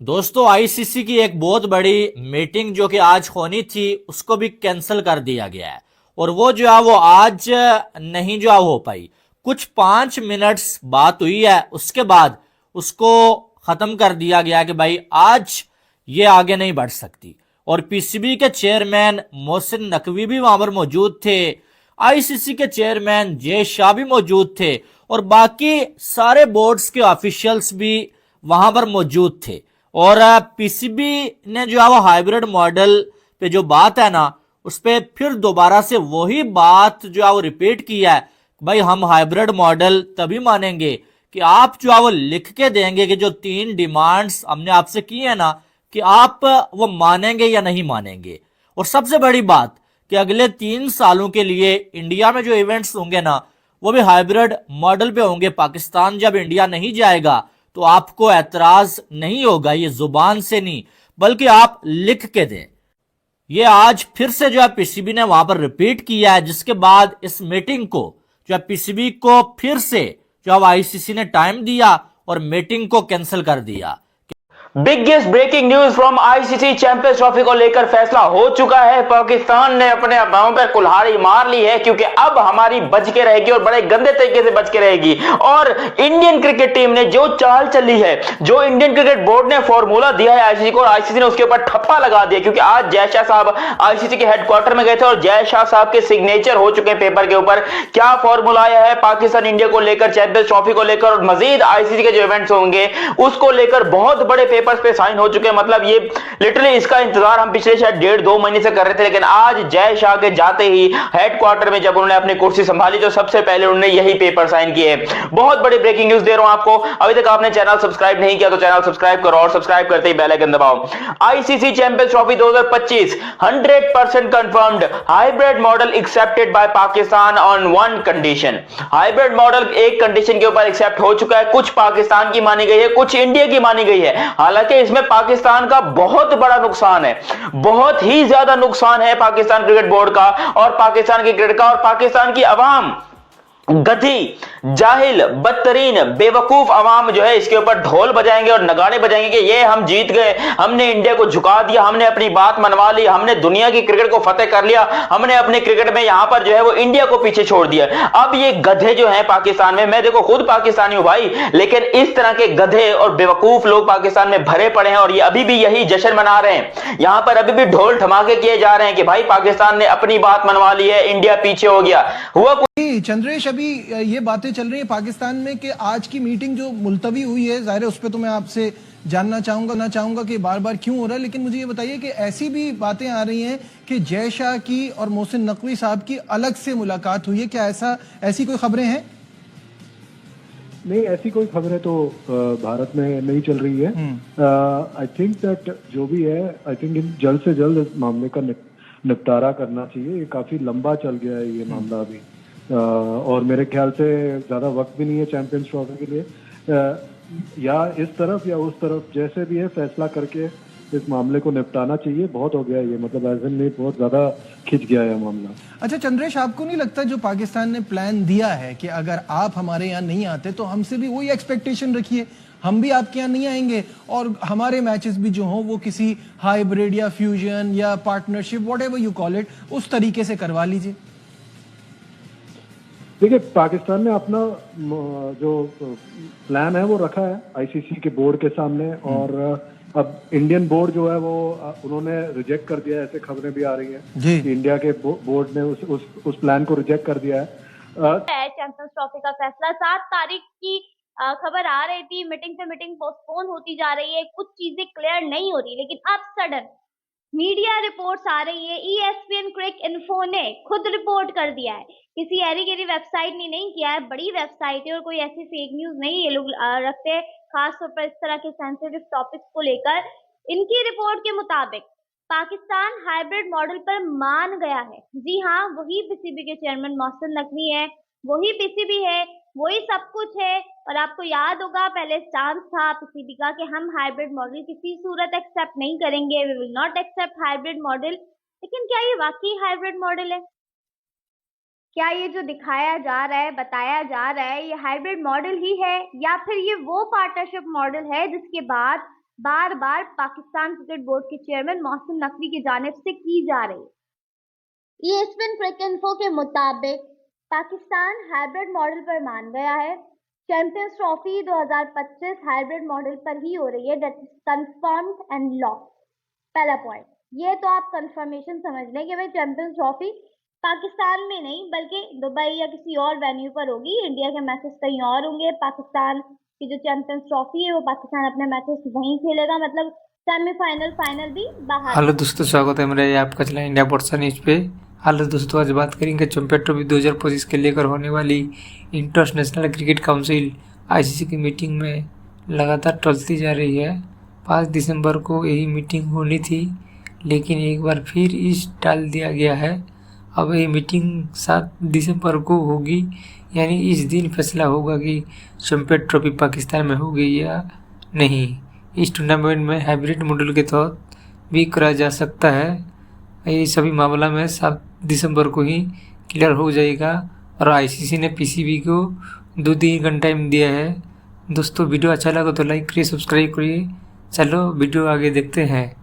दोस्तों, आईसीसी की एक बहुत बड़ी मीटिंग जो कि आज होनी थी उसको भी कैंसिल कर दिया गया है। और वो जो है वो आज नहीं जो है हो पाई। कुछ 5 मिनट्स बात हुई है, उसके बाद उसको खत्म कर दिया गया कि भाई आज ये आगे नहीं बढ़ सकती। और पीसीबी के चेयरमैन मोहसिन नकवी भी वहां पर मौजूद थे। आईसीसी के चेयरमैन जय शाह भी मौजूद थे। और बाकी सारे बोर्ड्स के ऑफिशियल्स भी वहां पर मौजूद थे। और पीसीबी ने जो है वो हाइब्रिड मॉडल पे जो बात है ना, उस पर फिर दोबारा से वही बात जो है वो रिपीट किया है। भाई हम हाइब्रिड मॉडल तभी मानेंगे कि आप जो है वो लिख के देंगे कि जो 3 डिमांड्स हमने आपसे की है ना, कि आप वो मानेंगे या नहीं मानेंगे। और सबसे बड़ी बात कि अगले 3 सालों के लिए इंडिया में जो इवेंट्स होंगे ना, वो भी हाइब्रिड मॉडल पे होंगे। पाकिस्तान जब इंडिया नहीं जाएगा तो आपको एतराज नहीं होगा, ये जुबान से नहीं बल्कि आप लिख के दें। ये आज फिर से जो है पीसीबी ने वहां पर रिपीट किया है, जिसके बाद इस मीटिंग को जो है पीसीबी को फिर से जो है आईसीसी ने टाइम दिया और मीटिंग को कैंसिल कर दिया। Biggest breaking news from ICC Champions Trophy को लेकर फैसला हो चुका है। पाकिस्तान ने अपने पांव पर कुल्हाड़ी मार ली है, क्योंकि अब हमारी बच के रहेगी और बड़े गंदे तरीके से बच के रहेगी। और इंडियन क्रिकेट टीम ने जो चाल चली है, जो इंडियन क्रिकेट बोर्ड ने फॉर्मूला दिया है आईसीसी को, और आईसीसी ने उसके ऊपर ठप्पा लगा दिया। क्योंकि आज जय शाह साहब आईसीसी के हेडक्वार्टर में गए थे और जय शाह साहब के सिग्नेचर हो चुके हैं पेपर के ऊपर। क्या फॉर्मूला आया है पाकिस्तान इंडिया को लेकर, चैंपियंस ट्रॉफी को लेकर और मजीद आईसीसी के जो इवेंट्स होंगे उसको लेकर बहुत बड़े पेपर्स पे साइन हो चुके हैं। मतलब ये लिटरली इसका इंतजार हम पिछले शायद 1.5-2 महीने से कर रहे थे। लेकिन आज जय शाह के जाते ही हेडक्वार्टर में जब उन्होंने अपनी कुर्सी संभाली तो सबसे पहले उन्होंने यही पेपर साइन किए। बहुत बड़ी ब्रेकिंग न्यूज दे रहा हूं आपको। अभी तक आपने चैनल सब्सक्राइब नहीं किया तो चैनल सब्सक्राइब करो और सब्सक्राइब करते ही बेल आइकन दबाओ। ICC Champions trophy 2025 100% confirmed, hybrid model accepted by Pakistan on one condition. Hybrid model एक कंडीशन के ऊपर एक्सेप्ट हो चुका है। कुछ पाकिस्तान की मानी गई है, कुछ इंडिया की मानी गई है। हालांकि इसमें पाकिस्तान का बहुत बड़ा नुकसान है, बहुत ही ज्यादा नुकसान है पाकिस्तान क्रिकेट बोर्ड का और पाकिस्तान की क्रिकेट का और पाकिस्तान की अवाम। गधी, जाहिल, बदतरीन, बेवकूफ अवाम जो है इसके ऊपर ढोल बजाएंगे और नगाड़े बजाएंगे कि ये हम जीत गए, हमने इंडिया को झुका दिया, हमने अपनी बात मनवा ली, हमने दुनिया की क्रिकेट को फतेह कर लिया, हमने अपने क्रिकेट में यहां पर जो है वो इंडिया को पीछे छोड़ दिया। अब ये गधे जो है पाकिस्तान में, मैं देखो खुद पाकिस्तानी हूं भाई, लेकिन इस तरह के गधे और बेवकूफ लोग पाकिस्तान में भरे पड़े हैं और ये अभी भी यही जश्न मना रहे हैं। यहां पर अभी भी ढोल धमाके किए जा रहे हैं कि भाई पाकिस्तान ने अपनी बात मनवा ली है, इंडिया पीछे हो गया। हुआ चंद्रेश, अभी ये बातें चल रही है पाकिस्तान में कि आज की मीटिंग जो मुलतवी हुई है, जाहिर है उस पर तो मैं आपसे जानना चाहूंगा कि बार बार क्यों हो रहा है। लेकिन मुझे ये बताइए कि ऐसी भी बातें आ रही हैं कि जय शाह की और मोहसिन नकवी साहब की अलग से मुलाकात हुई है। क्या ऐसी कोई खबरें हैं? नहीं, ऐसी कोई खबरें तो भारत में नहीं चल रही है। आई थिंक दैट जो भी है, आई थिंक जल्द से जल्द इस मामले का निपटारा करना चाहिए। ये काफी लंबा चल गया है ये मामला अभी, और मेरे ख्याल से ज्यादा वक्त भी नहीं है चैंपियंस ट्रॉफी के लिए। या इस तरफ या उस तरफ, जैसे भी है फैसला करके इस मामले को निपटाना चाहिए। बहुत हो गया ये, मतलब ऐसे नहीं, बहुत ज्यादा खिंच गया है मामला। अच्छा चंद्रेश, आपको नहीं लगता जो पाकिस्तान ने प्लान दिया है कि अगर आप हमारे यहाँ नहीं आते तो हमसे भी वही एक्सपेक्टेशन रखिए, हम भी आपके यहाँ नहीं आएंगे और हमारे मैचेस भी जो हों वो किसी हाइब्रिड या फ्यूजन या partnership, whatever you call it, उस तरीके से करवा लीजिए? देखिए, पाकिस्तान ने अपना जो प्लान है वो रखा है आईसीसी के बोर्ड के सामने, और अब इंडियन बोर्ड जो है वो उन्होंने रिजेक्ट कर दिया है। ऐसे खबरें भी आ रही हैं कि इंडिया के बोर्ड ने उस प्लान को रिजेक्ट कर दिया है। चैंपियंस ट्रॉफी का फैसला 7 तारीख की खबर आ रही थी, मीटिंग से मीटिंग पोस्टपोन होती जा रही है, कुछ चीजें क्लियर नहीं हो रही, लेकिन अब सडन मीडिया रिपोर्ट्स आ रही है। ESPN क्रिक इन्फो ने खुद रिपोर्ट कर दिया है, किसी एरी गेरी वेबसाइट ने नहीं किया है, बड़ी वेबसाइट है और कोई ऐसी फेक न्यूज नहीं ये लोग रखते हैं, खासतौर पर इस तरह के सेंसिटिव टॉपिक्स को लेकर। इनकी रिपोर्ट के मुताबिक पाकिस्तान हाइब्रिड मॉडल पर मान गया है। जी हाँ, वही पीसीबी के चेयरमैन मोहसिन नकवी है, वही पीसीबी है, वही सब कुछ है। और आपको याद होगा पहले स्टांस था पीसीबी का कि हम हाइब्रिड मॉडल किसी सूरत एक्सेप्ट नहीं करेंगे, we will not accept hybrid model. लेकिन क्या ये वाकई हाइब्रिड मॉडल है? क्या ये जो दिखाया जा रहा है, बताया जा रहा है, ये हाइब्रिड मॉडल ही है या फिर ये वो पार्टनरशिप मॉडल है जिसके बाद बार बार पाकिस्तान क्रिकेट बोर्ड के चेयरमैन मोहसिन नकवी की जानिब से की जा रही है। ESPN क्रिकेट इन्फो के मुताबिक पाकिस्तान हाइब्रिड मॉडल पर मान गया है। चैंपियंस ट्रॉफी 2025 हाइब्रिड मॉडल पर ही हो रही है, that is confirmed and locked. पहला पॉइंट ये तो आप कंफर्मेशन समझ लें कि भाई चैंपियंस ट्रॉफी पाकिस्तान में नहीं बल्कि दुबई या किसी और वेन्यू पर होगी। इंडिया के मैचेस कहीं और होंगे। पाकिस्तान की जो चैंपियंस ट्रॉफी है वो पाकिस्तान अपने मैचेस वहीं खेलेगा, मतलब सेमीफाइनल फाइनल भी बाहर। हेलो दोस्तों, स्वागत है मेरा आपका चैनल इंडिया पोर्टल न्यूज पे। हेलो दोस्तों, आज बात करेंगे चैंपियंस ट्रॉफी 2025 के लेकर होने वाली इंटरनेशनल क्रिकेट काउंसिल ICC की मीटिंग में लगातार टलती जा रही है। 5 दिसंबर को यही मीटिंग होनी थी, लेकिन एक बार फिर इस टाल दिया गया है। अब ये मीटिंग 7 दिसंबर को होगी, यानी इस दिन फैसला होगा कि चैंपियंस ट्रॉफी पाकिस्तान में होगी या नहीं। इस टूर्नामेंट में हाइब्रिड मॉडल के तहत भी करा जा सकता है। ये सभी मामला में 7 दिसंबर को ही क्लियर हो जाएगा और ICC ने PCB को 2 दिन का टाइम दिया है। दोस्तों, वीडियो अच्छा लगा तो लाइक करिए, सब्सक्राइब करिए। चलो वीडियो आगे देखते हैं।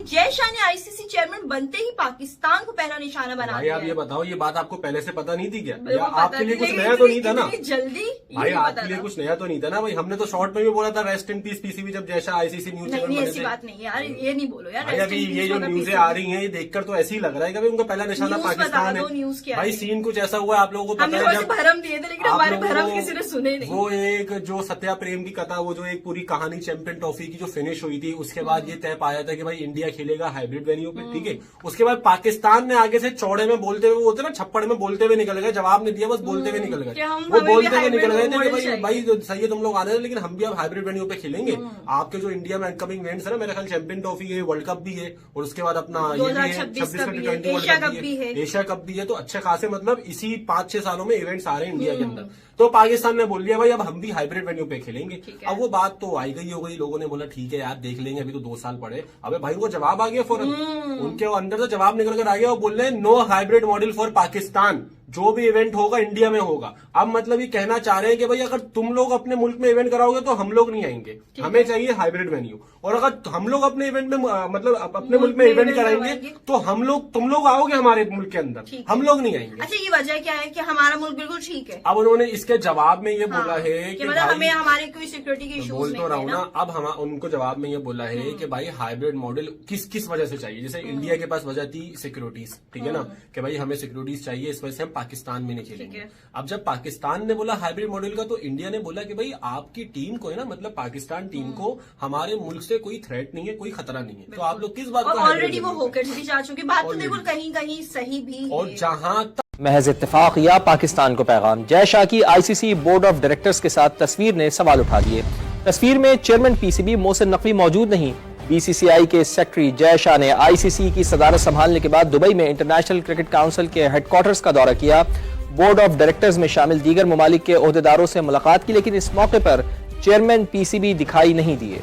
जय शाह ने ICC चेयरमैन बनते ही पाकिस्तान को पहला निशाना बना भाई दिया। आप ये बताओ, ये बात आपको पहले से पता नहीं थी क्या? बिल्कुल या पता आपके लिए थी, कुछ लेकिन नया तो नहीं था ना? इतनी जल्दी भाई ये आपके पता लिए था। कुछ नया तो नहीं था ना? भाई हमने तो शॉर्ट में भी बोला था रेस्ट इन पीस PCB जब जैसा ICC न्यूज नहीं चैनल नहीं, बने ऐसी थे। बात नहीं यार, ये नहीं बोलो यार। भाई rest अभी in ये peace जो वाला न्यूज़ें PCB। आ रही हैं, ये देखकर तो ऐसे ही लग रहा है कि भाई उनका पहला निशाना न्यूज़ बता पाकिस्तान दो, न्यूज़ क्या है। भाई है? सीन कुछ ऐसा हुआ है, आप लोगों को हमने पता है वैसे भरम दिए थे, लेकिन आप हमारे लोगों भरम को किसी ने सुने नहीं। वो एक जो सत्या प्रेम की कथा, वो जो एक पूरी कहानी चैंपियन ट्रॉफी की जो फिनिश हुई थी, उसके बाद ये तय पाया था कि भाई इंडिया खेलेगा हाइब्रिड वेन्यू पे, ठीक है। उसके बाद पाकिस्तान ने आगे से चौड़े में बोलते हुए, होते ना छप्पड़ में बोलते हुए निकल गए, जवाब नहीं दिया, बस बोलते हुए निकल कि गए। हम वो हमें भी बोलते हुए hybrid निकल गए थे कि model भाई चाहिए। भाई जो सही है तुम लोग आने हैं, लेकिन हम भी अब हाइब्रिड वेन्यू पे खेलेंगे। आपके जो इंडिया में अपकमिंग इवेंट्स है ना, मेरे ख्याल चैंपियन ट्रॉफी है, वर्ल्ड कप भी है, और उसके बाद अपना ये भी है 2026 का भी है, 2020 एशिया वर्ल्ड कप भी है। एशिया कप भी है। तो अच्छे खासे मतलब इसी 5-6 सालों में इवेंट्स आ रहे हैं इंडिया के अंदर। तो पाकिस्तान ने बोल दिया भाई अब हम भी हाइब्रिड वेन्यू पे खेलेंगे। अब वो बात तो आई गई हो गई, लोगों ने बोला ठीक है यार देख लेंगे, अभी तो 2 साल पड़े। अबे भाई उनको जवाब आ गया फौरन, उनके अंदर तो जवाब निकल कर आ गया। वो बोल रहे हैं no hybrid model for Pakistan, जो भी इवेंट होगा इंडिया में होगा। अब मतलब ये कहना चाह रहे हैं कि भाई अगर तुम लोग अपने मुल्क में इवेंट कराओगे तो हम लोग नहीं आएंगे, हमें चाहिए हाइब्रिड वेन्यू। और अगर हम लोग अपने इवेंट में मतलब अपने मुल्क में इवेंट कराएंगे तो हम लोग, तुम लोग आओगे हमारे मुल्क के अंदर, हम लोग नहीं आएंगे। अच्छा, ये वजह क्या है कि हमारा मुल्क बिल्कुल ठीक है? अब उन्होंने इसके जवाब में ये बोला है कि कि मतलब भाई, हमें हमारे कोई सिक्योरिटी के इश्यूज बोल नहीं तो रहा हूँ है ना। ना। अब हम उनको जवाब में ये बोला है कि भाई हाइब्रिड मॉडल किस किस वजह से चाहिए। जैसे इंडिया के पास वजह थी सिक्योरिटीज, ठीक है ना, कि भाई हमें सिक्योरिटीज चाहिए, इस वजह से हम पाकिस्तान में नहीं खेलेंगे। अब जब पाकिस्तान ने बोला हाइब्रिड मॉडल का, तो इंडिया ने बोला कि भाई आपकी टीम को है ना, मतलब पाकिस्तान टीम को हमारे मुल्क से कोई थ्रेट नहीं है, कोई खतरा नहीं है, तो आप लोग किस बात और को ऑलरेडी वो होकर भी जा चुकी। बात तो देखो कहीं कहीं सही भी है। और जहां महज इत्तेफाक या पाकिस्तान को पैगाम। जय शाह की ICC बोर्ड ऑफ डायरेक्टर्स के साथ तस्वीर ने सवाल उठा दिए। तस्वीर में चेयरमैन PCB मोहसिन नकवी मौजूद नहीं। BCCI के सेक्रेटरी जय शाह ने ICC की सदारत संभालने के बाद दुबई में इंटरनेशनल क्रिकेट काउंसिल के हेडक्वार्टर्स का दौरा किया। बोर्ड ऑफ डायरेक्टर्स में शामिल दीगर ममालिक के ओहदेदारों से मुलाकात की, लेकिन इस मौके पर चेयरमैन PCB दिखाई नहीं दिए।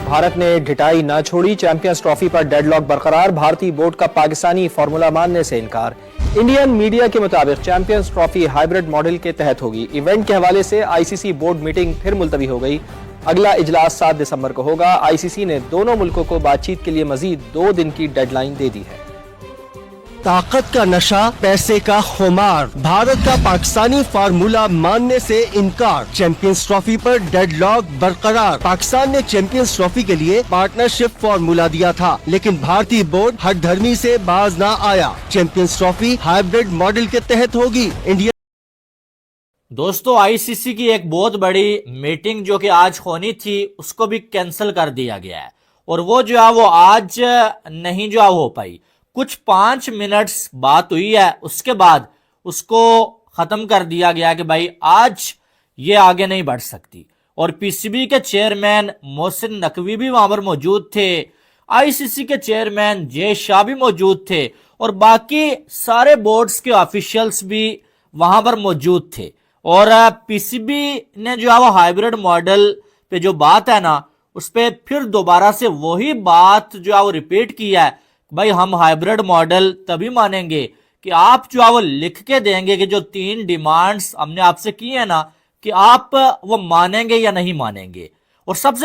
भारत ने ढिठाई न छोड़ी, चैंपियंस ट्रॉफी पर डेडलॉक बरकरार। भारतीय बोर्ड का पाकिस्तानी फॉर्मूला मानने से इनकार। इंडियन मीडिया के मुताबिक चैंपियंस ट्रॉफी हाइब्रिड मॉडल के तहत होगी। इवेंट के हवाले से ICC बोर्ड मीटिंग फिर मुलतवी हो गई। अगला इजलास 7 दिसंबर को होगा। ICC ने दोनों मुल्कों को बातचीत के लिए मजीद 2 दिन की डेडलाइन दे दी है। ताकत का नशा, पैसे का खुमार, भारत का पाकिस्तानी फार्मूला मानने से इनकार। चैंपियंस ट्रॉफी पर डेडलॉक बरकरार। पाकिस्तान ने चैंपियंस ट्रॉफी के लिए पार्टनरशिप फार्मूला दिया था, लेकिन भारतीय बोर्ड हठधर्मी से बाज ना आया। चैंपियंस ट्रॉफी हाइब्रिड मॉडल के तहत होगी। इंडिया दोस्तों, ICC की एक बहुत बड़ी मीटिंग जो कि आज होनी थी उसको भी कैंसिल कर दिया गया है, और वो जो है वो आज नहीं जो हो पाई। कुछ 5 मिनट्स बात हुई है, उसके बाद उसको खत्म कर दिया गया कि भाई आज ये आगे नहीं बढ़ सकती। और PCB के चेयरमैन मोहसिन नकवी भी वहां पर मौजूद थे, ICC के चेयरमैन जय शाह भी मौजूद थे, और बाकी सारे बोर्ड्स के ऑफिशियल्स भी वहां पर मौजूद थे। और PCB ने जो है वो हाइब्रिड मॉडल पे जो बात है ना, उस पे फिर दोबारा से वही बात जो है वो रिपीट किया है। भाई हम हाइब्रिड मॉडल तभी मानेंगे कि आप जो है वो लिख के देंगे कि जो 3 डिमांड्स हमने आपसे की है ना, कि आप वो मानेंगे या नहीं मानेंगे। और सबसे